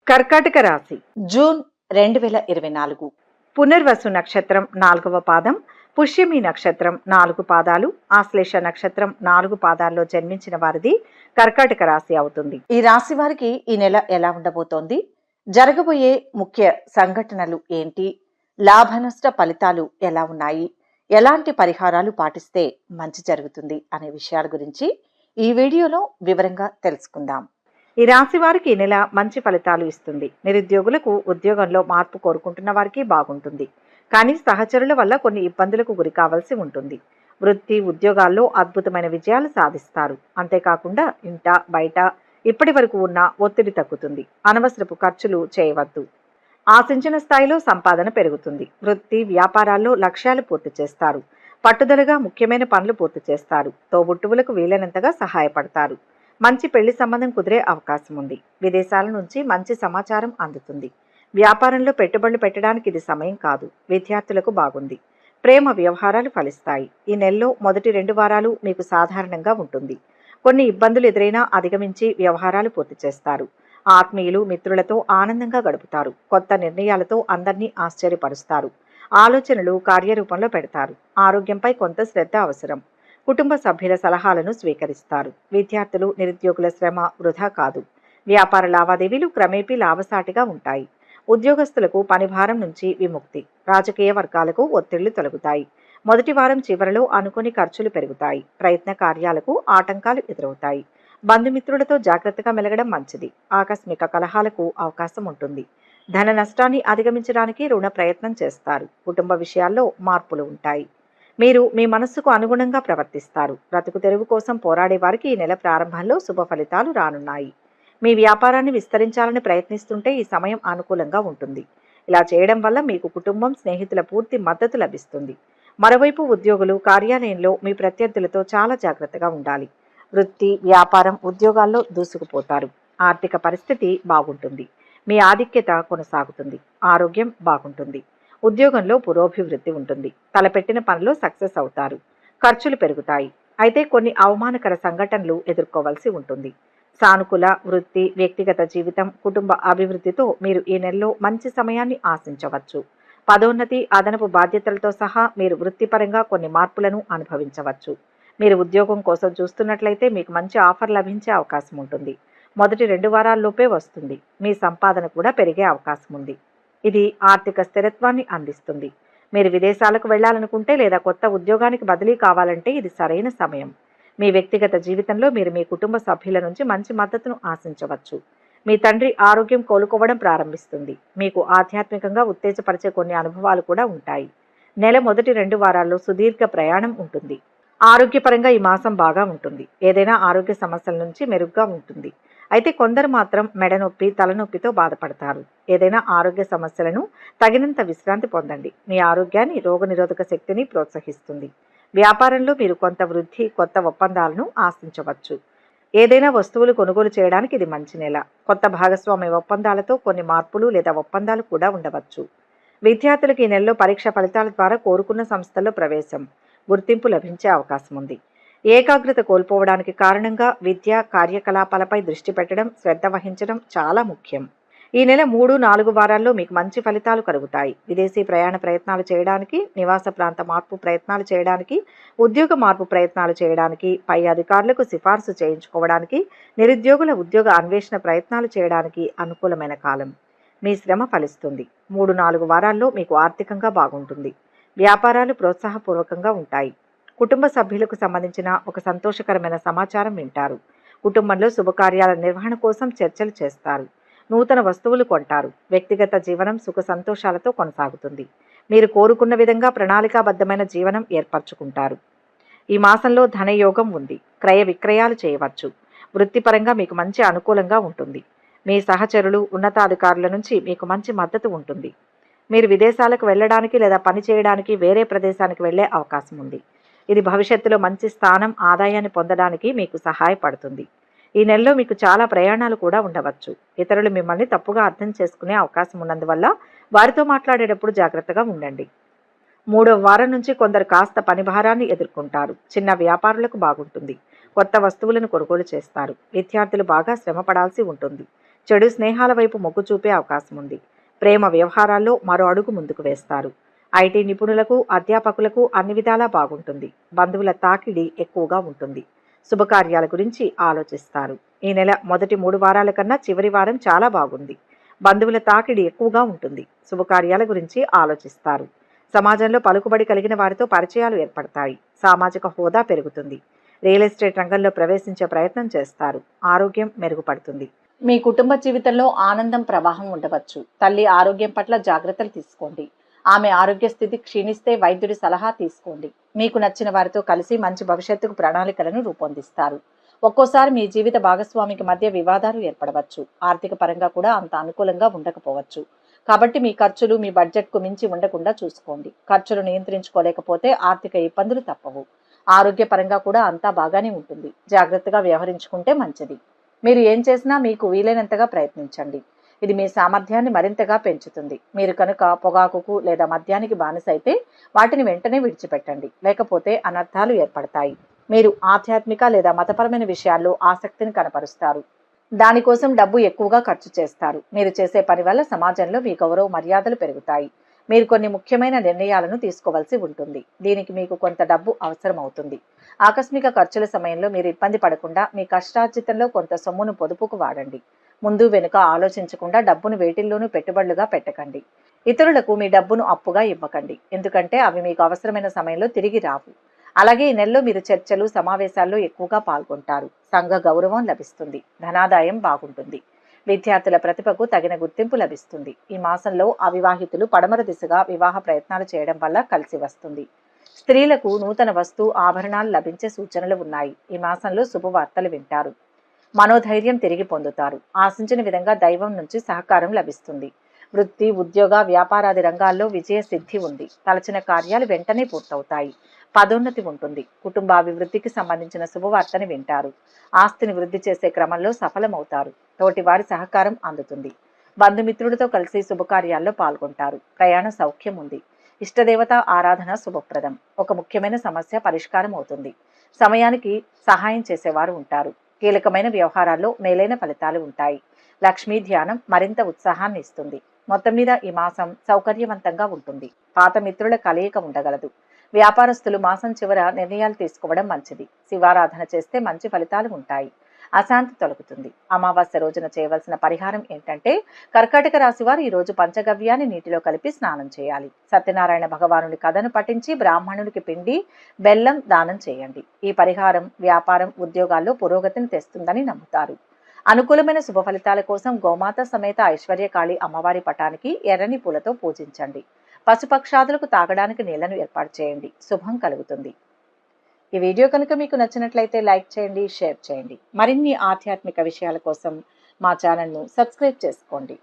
కర్కాటక రాశి జూన్ 2024 పునర్వసు నక్షత్రం 4వ పాదం, పుష్యమి నక్షత్రం 4 పాదాలు, ఆశ్లేష నక్షత్రం 4 పాదాల్లో జన్మించిన వారిది కర్కాటక రాశి అవుతుంది. ఈ రాశి వారికి ఈ నెల ఎలా ఉండబోతోంది, జరగబోయే ముఖ్య సంఘటనలు ఏంటి, లాభ నష్ట ఫలితాలు ఎలా ఉన్నాయి, ఎలాంటి పరిహారాలు పాటిస్తే మంచి జరుగుతుంది అనే విషయాల గురించి ఈ వీడియోలో వివరంగా తెలుసుకుందాం. ఈ రాశి వారికి ఈ నెల మంచి ఫలితాలు ఇస్తుంది. నిరుద్యోగులకు ఉద్యోగంలో మార్పు కోరుకుంటున్న వారికి బాగుంటుంది. కానీ సహచరుల వల్ల కొన్ని ఇబ్బందులకు గురి కావాల్సి ఉంటుంది. వృత్తి ఉద్యోగాల్లో అద్భుతమైన విజయాలు సాధిస్తారు. అంతేకాకుండా ఇంట బయట ఇప్పటి వరకు ఉన్న ఒత్తిడి తగ్గుతుంది. అనవసరపు ఖర్చులు చేయవద్దు. ఆశించిన స్థాయిలో సంపాదన పెరుగుతుంది. వృత్తి వ్యాపారాల్లో లక్ష్యాలు పూర్తి చేస్తారు. పట్టుదలగా ముఖ్యమైన పనులు పూర్తి చేస్తారు. తోబుట్టువులకు వీలైనంతగా సహాయపడతారు. మంచి పెళ్లి సంబంధం కుదిరే అవకాశం ఉంది. విదేశాల నుంచి మంచి సమాచారం అందుతుంది. వ్యాపారంలో పెట్టుబడులు పెట్టడానికి ఇది సమయం కాదు. విద్యార్థులకు బాగుంది. ప్రేమ వ్యవహారాలు ఫలిస్తాయి. ఈ నెలలో మొదటి 2 వారాలు మీకు సాధారణంగా ఉంటుంది. కొన్ని ఇబ్బందులు ఎదురైనా అధిగమించి వ్యవహారాలు పూర్తి చేస్తారు. ఆత్మీయులు మిత్రులతో ఆనందంగా గడుపుతారు. కొత్త నిర్ణయాలతో అందరినీ ఆశ్చర్యపరుస్తారు. ఆలోచనలు కార్యరూపంలో పెడతారు. ఆరోగ్యంపై కొంత శ్రద్ధ అవసరం. కుటుంబ సభ్యుల సలహాలను స్వీకరిస్తారు. విద్యార్థులు నిరుద్యోగుల శ్రమ వృధా కాదు. వ్యాపార లావాదేవీలు క్రమేపీ లాభసాటిగా ఉంటాయి. ఉద్యోగస్తులకు పనిభారం నుంచి విముక్తి. రాజకీయ వర్గాలకు ఒత్తిళ్లు తొలగుతాయి. మొదటి వారం చివరలో అనుకోని ఖర్చులు పెరుగుతాయి. ప్రయత్న కార్యాలకు ఆటంకాలు ఎదురవుతాయి. బంధుమిత్రులతో జాగ్రత్తగా మెలగడం మంచిది. ఆకస్మిక కలహాలకు అవకాశం ఉంటుంది. ధన నష్టాన్ని అధిగమించడానికి రుణ ప్రయత్నం చేస్తారు. కుటుంబ విషయాల్లో మార్పులు ఉంటాయి. మీరు మీ మనస్సుకు అనుగుణంగా ప్రవర్తిస్తారు. బ్రతుకు తెరువు కోసం పోరాడే వారికి ఈ నెల ప్రారంభంలో శుభ ఫలితాలు రానున్నాయి. మీ వ్యాపారాన్ని విస్తరించాలని ప్రయత్నిస్తుంటే ఈ సమయం అనుకూలంగా ఉంటుంది. ఇలా చేయడం వల్ల మీకు కుటుంబం స్నేహితుల పూర్తి మద్దతు లభిస్తుంది. మరోవైపు ఉద్యోగులు కార్యాలయంలో మీ ప్రత్యర్థులతో చాలా జాగ్రత్తగా ఉండాలి. వృత్తి వ్యాపారం ఉద్యోగాల్లో దూసుకుపోతారు. ఆర్థిక పరిస్థితి బాగుంటుంది. మీ ఆధిక్యత కొనసాగుతుంది. ఆరోగ్యం బాగుంటుంది. ఉద్యోగంలో పురోభివృద్ధి ఉంటుంది. తలపెట్టిన పనిలో సక్సెస్ అవుతారు. ఖర్చులు పెరుగుతాయి. అయితే కొన్ని అవమానకర సంఘటనలు ఎదుర్కోవాల్సి ఉంటుంది. సానుకూల వృత్తి వ్యక్తిగత జీవితం కుటుంబ అభివృద్ధితో మీరు ఈ నెలలో మంచి సమయాన్ని ఆశించవచ్చు. పదోన్నతి అదనపు బాధ్యతలతో సహా మీరు వృత్తిపరంగా కొన్ని మార్పులను అనుభవించవచ్చు. మీరు ఉద్యోగం కోసం చూస్తున్నట్లయితే మీకు మంచి ఆఫర్ లభించే అవకాశం ఉంటుంది. మొదటి 2 వారాల్లోపే వస్తుంది. మీ సంపాదన కూడా పెరిగే అవకాశం ఉంది. ఇది ఆర్థిక స్థిరత్వాన్ని అందిస్తుంది. మీరు విదేశాలకు వెళ్లాలనుకుంటే లేదా కొత్త ఉద్యోగానికి బదిలీ కావాలంటే ఇది సరైన సమయం. మీ వ్యక్తిగత జీవితంలో మీరు మీ కుటుంబ సభ్యుల నుంచి మంచి మద్దతును ఆశించవచ్చు. మీ తండ్రి ఆరోగ్యం కోలుకోవడం ప్రారంభిస్తుంది. మీకు ఆధ్యాత్మికంగా ఉత్తేజపరిచే కొన్ని అనుభవాలు కూడా ఉంటాయి. నెల మొదటి 2 వారాల్లో సుదీర్ఘ ప్రయాణం ఉంటుంది. ఆరోగ్యపరంగా ఈ మాసం బాగా ఉంటుంది. ఏదైనా ఆరోగ్య సమస్యల నుంచి మెరుగ్గా ఉంటుంది. అయితే కొందరు మాత్రం మెడనొప్పి తలనొప్పితో బాధపడతారు. ఏదైనా ఆరోగ్య సమస్యలను తగినంత విశ్రాంతి పొందండి. మీ ఆరోగ్యాన్ని రోగనిరోధక శక్తిని ప్రోత్సహిస్తుంది. వ్యాపారంలో మీరు కొంత వృద్ధి కొత్త ఒప్పందాలను ఆశించవచ్చు. ఏదైనా వస్తువులు కొనుగోలు చేయడానికి ఇది మంచి నెల. కొత్త భాగస్వామ్య ఒప్పందాలతో కొన్ని మార్పులు లేదా ఒప్పందాలు కూడా ఉండవచ్చు. విద్యార్థులకు ఈ నెలలో పరీక్ష ఫలితాల ద్వారా కోరుకున్న సంస్థల్లో ప్రవేశం గుర్తింపు లభించే అవకాశం ఉంది. ఏకాగ్రత కోల్పోవడానికి కారణంగా విద్యా కార్యకలాపాలపై దృష్టి పెట్టడం శ్రద్ధ వహించడం చాలా ముఖ్యం. ఈ నెల 3-4 వారాల్లో మీకు మంచి ఫలితాలు కలుగుతాయి. విదేశీ ప్రయాణ ప్రయత్నాలు చేయడానికి నివాస ప్రాంత మార్పు ప్రయత్నాలు చేయడానికి ఉద్యోగ మార్పు ప్రయత్నాలు చేయడానికి పై అధికారులకు సిఫార్సు చేయించుకోవడానికి నిరుద్యోగుల ఉద్యోగ అన్వేషణ ప్రయత్నాలు చేయడానికి అనుకూలమైన కాలం. మీ శ్రమ ఫలిస్తుంది. 3-4 వారాల్లో మీకు ఆర్థికంగా బాగుంటుంది. వ్యాపారాలు ప్రోత్సాహపూర్వకంగా ఉంటాయి. కుటుంబ సభ్యులకు సంబంధించిన ఒక సంతోషకరమైన సమాచారం వింటారు. కుటుంబంలో శుభకార్యాల నిర్వహణ కోసం చర్చలు చేస్తారు. నూతన వస్తువులు కొంటారు. వ్యక్తిగత జీవనం సుఖ సంతోషాలతో కొనసాగుతుంది. మీరు కోరుకున్న విధంగా ప్రణాళికాబద్ధమైన జీవనం ఏర్పరచుకుంటారు. ఈ మాసంలో ధనయోగం ఉంది. క్రయ విక్రయాలు చేయవచ్చు. వృత్తిపరంగా మీకు మంచి అనుకూలంగా ఉంటుంది. మీ సహచరులు ఉన్నతాధికారుల నుంచి మీకు మంచి మద్దతు ఉంటుంది. మీరు విదేశాలకు వెళ్ళడానికి లేదా పని చేయడానికి వేరే ప్రదేశానికి వెళ్లే అవకాశం ఉంది. ఇది భవిష్యత్తులో మంచి స్థానం ఆదాయాన్ని పొందడానికి మీకు సహాయపడుతుంది. ఈ నెలలో మీకు చాలా ప్రయాణాలు కూడా ఉండవచ్చు. ఇతరులు మిమ్మల్ని తప్పుగా అర్థం చేసుకునే అవకాశం ఉన్నందువల్ల వారితో మాట్లాడేటప్పుడు జాగ్రత్తగా ఉండండి. 3వ వారం నుంచి కొందరు కాస్త పనిభారాన్ని ఎదుర్కొంటారు. చిన్న వ్యాపారులకు బాగుంటుంది. కొత్త వస్తువులను కొనుగోలు చేస్తారు. విద్యార్థులు బాగా శ్రమ పడాల్సి ఉంటుంది. చెడు స్నేహాల వైపు మొగ్గు చూపే అవకాశం ఉంది. ప్రేమ వ్యవహారాల్లో మరో అడుగు ముందుకు వేస్తారు. ఐటీ నిపుణులకు, అధ్యాపకులకు అన్ని విధాలా బాగుంటుంది. బంధువుల తాకిడి ఎక్కువగా ఉంటుంది. శుభకార్యాల గురించి ఆలోచిస్తారు. ఈ నెల మొదటి 3 వారాల కన్నా చివరి వారం చాలా బాగుంది. బంధువుల తాకిడి ఎక్కువగా ఉంటుంది. శుభకార్యాల గురించి ఆలోచిస్తారు. సమాజంలో పలుకుబడి కలిగిన వారితో పరిచయాలు ఏర్పడతాయి. సామాజిక హోదా పెరుగుతుంది. రియల్ ఎస్టేట్ రంగంలో ప్రవేశించే ప్రయత్నం చేస్తారు. ఆరోగ్యం మెరుగుపడుతుంది. మీ కుటుంబ జీవితంలో ఆనందం ప్రవాహం ఉండవచ్చు. తల్లి ఆరోగ్యం పట్ల జాగ్రత్తలు తీసుకోండి. ఆమె ఆరోగ్య స్థితి క్షీణిస్తే వైద్యుడి సలహా తీసుకోండి. మీకు నచ్చిన వారితో కలిసి మంచి భవిష్యత్తుకు ప్రణాళికలను రూపొందిస్తారు. ఒక్కోసారి మీ జీవిత భాగస్వామికి మధ్య వివాదాలు ఏర్పడవచ్చు. ఆర్థిక పరంగా కూడా అంత అనుకూలంగా ఉండకపోవచ్చు. కాబట్టి మీ ఖర్చులు మీ బడ్జెట్కు మించి ఉండకుండా చూసుకోండి. ఖర్చులు నియంత్రించుకోలేకపోతే ఆర్థిక ఇబ్బందులు తప్పవు. ఆరోగ్యపరంగా కూడా అంతా బాగానే ఉంటుంది. జాగ్రత్తగా వ్యవహరించుకుంటే మంచిది. మీరు ఏం చేసినా మీకు వీలైనంతగా ప్రయత్నించండి. ఇది మీ సామర్థ్యాన్ని మరింతగా పెంచుతుంది. మీరు కనుక పొగాకుకు లేదా మద్యానికి బానిసైతే వాటిని వెంటనే విడిచిపెట్టండి. లేకపోతే అనర్థాలు ఏర్పడతాయి. మీరు ఆధ్యాత్మిక లేదా మతపరమైన విషయాల్లో ఆసక్తిని కనపరుస్తారు. దానికోసం డబ్బు ఎక్కువగా ఖర్చు చేస్తారు. మీరు చేసే పని వల్ల సమాజంలో మీ గౌరవ మర్యాదలు పెరుగుతాయి. మీరు కొన్ని ముఖ్యమైన నిర్ణయాలను తీసుకోవాల్సి ఉంటుంది. దీనికి మీకు కొంత డబ్బు అవసరం అవుతుంది. ఆకస్మిక ఖర్చుల సమయంలో మీరు ఇబ్బంది పడకుండా మీ కష్టార్జితంలో కొంత సొమ్మును పొదుపుకు వాడండి. ముందు వెనుక ఆలోచించకుండా డబ్బును వేటిల్లోనూ పెట్టుబడులుగా పెట్టకండి. ఇతరులకు మీ డబ్బును అప్పుగా ఇవ్వకండి. ఎందుకంటే అవి మీకు అవసరమైన సమయంలో తిరిగి రావు. అలాగే ఈ నెలలో మీరు చర్చలు, సమావేశాల్లో ఎక్కువగా పాల్గొంటారు. సంఘ గౌరవం లభిస్తుంది. ధనాదాయం బాగుంటుంది. విద్యార్థుల ప్రతిభకు తగిన గుర్తింపు లభిస్తుంది. ఈ మాసంలో అవివాహితులు పడమర దిశగా వివాహ ప్రయత్నాలు చేయడం వల్ల కలిసి వస్తుంది. స్త్రీలకు నూతన వస్తు ఆభరణాలు లభించే సూచనలు ఉన్నాయి. ఈ మాసంలో శుభవార్తలు వింటారు. మనోధైర్యం తిరిగి పొందుతారు. ఆశించిన విధంగా దైవం నుంచి సహకారం లభిస్తుంది. వృత్తి, ఉద్యోగ, వ్యాపారాది రంగాల్లో విజయ సిద్ధి ఉంది. తలచిన కార్యాలు వెంటనే పూర్తవుతాయి. పదోన్నతి ఉంటుంది. కుటుంబ అభివృద్ధికి సంబంధించిన శుభవార్తని వింటారు. ఆస్తిని వృద్ధి చేసే క్రమంలో సఫలమవుతారు. తోటి వారి సహకారం అందుతుంది. బంధుమిత్రులతో కలిసి శుభకార్యాల్లో పాల్గొంటారు. ప్రయాణ సౌఖ్యం ఉంది. ఇష్టదేవత ఆరాధన శుభప్రదం. ఒక ముఖ్యమైన సమస్య పరిష్కారం అవుతుంది. సమయానికి సహాయం చేసేవారు ఉంటారు. కీలకమైన వ్యవహారాల్లో మేలైన ఫలితాలు ఉంటాయి. లక్ష్మీ ధ్యానం మరింత ఉత్సాహాన్ని ఇస్తుంది. మొత్తం మీద ఈ మాసం సౌకర్యవంతంగా ఉంటుంది. పాత మిత్రుల కలయిక ఉండగలదు. వ్యాపారస్తులు మాసం చివర నిర్ణయాలు తీసుకోవడం మంచిది. శివారాధన చేస్తే మంచి ఫలితాలు ఉంటాయి. అశాంతి తొలగుతుంది. అమావాస్య రోజున చేయవలసిన పరిహారం ఏంటంటే, కర్కాటక రాశి వారు ఈ రోజు పంచగవ్యాన్ని నీటిలో కలిపి స్నానం చేయాలి. సత్యనారాయణ భగవానుడి కథను పఠించి బ్రాహ్మణుడికి పిండి, బెల్లం దానం చేయండి. ఈ పరిహారం వ్యాపారం, ఉద్యోగాల్లో పురోగతిని తెస్తుందని నమ్ముతారు. అనుకూలమైన శుభ ఫలితాల కోసం గోమాత సమేత ఐశ్వర్యకాళి అమ్మవారి పటానికి ఎర్రని పూలతో పూజించండి. పశుపక్షాదులకు తాగడానికి నీళ్లను ఏర్పాటు చేయండి. శుభం కలుగుతుంది. ఈ వీడియో కనుక మీకు నచ్చినట్లయితే లైక్ చేయండి, షేర్ చేయండి. మరిన్ని ఆధ్యాత్మిక విషయాల కోసం మా ఛానల్ను సబ్స్క్రైబ్ చేసుకోండి.